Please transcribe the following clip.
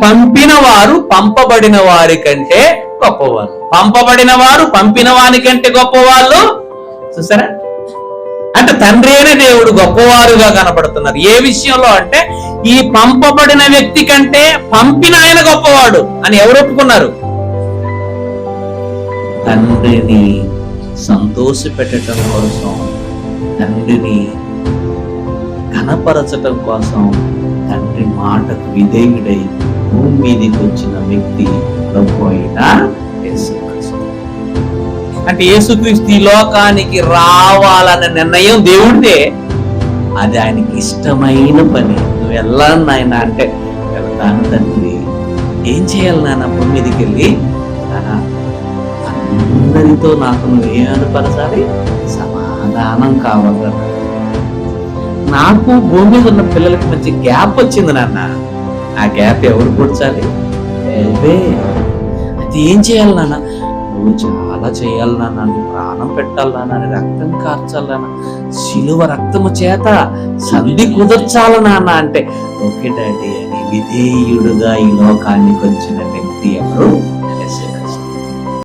పంపిన వారు పంపబడిన వారి కంటే గొప్పవారు. పంపబడిన వారు పంపిన వారి కంటే గొప్పవాళ్ళు. చూసారా? అంటే తండ్రి అయిన దేవుడు గొప్పవారుగా కనపడుతున్నారు. ఏ విషయంలో అంటే ఈ పంపబడిన వ్యక్తి కంటే పంపిన ఆయన గొప్పవాడు అని ఎవరు ఒప్పుకున్నారు? తండ్రిని సంతోష పెట్టడం కోసం, తండ్రిని ఘనపరచటం కోసం, తండ్రి మాటకు విధేయుడై భూమి మీదకి వచ్చిన వ్యక్తి ప్రభు అయిన యేసుక్రీస్తు. అంటే యేసుక్రీస్తు ఈ లోకానికి రావాలన్న నిర్ణయం దేవుడిదే. అది ఆయనకి ఇష్టమైన పని. నువ్వు వెళ్ళాలి నాయన అంటే వెళ్తాను తండ్రి. ఏం చేయాలి నాన్న? భూమి మీదకి వెళ్ళి అందరితో నాకు నువ్వేం అనుపరచాలి? సమాధానం కావాలి. నాకు భూమి మీద ఉన్న పిల్లలకి మంచి గ్యాప్ వచ్చింది నాన్న. ఆ గ్యాప్ ఎవరు పూడ్చాలి? అది ఏం చేయాలి నాన్న? నువ్వు చాలా చేయాలి నాన్న. నువ్వు ప్రాణం పెట్టాలి నాన్న, రక్తం కార్చాలి నాన్న, శిలువ రక్తము చేత సంధి కుదర్చాలి నాన్న అంటే ఓకే డాడీ అని విధేయుడుగా ఈ లోకానికి వచ్చిన వ్యక్తి ఎవరు?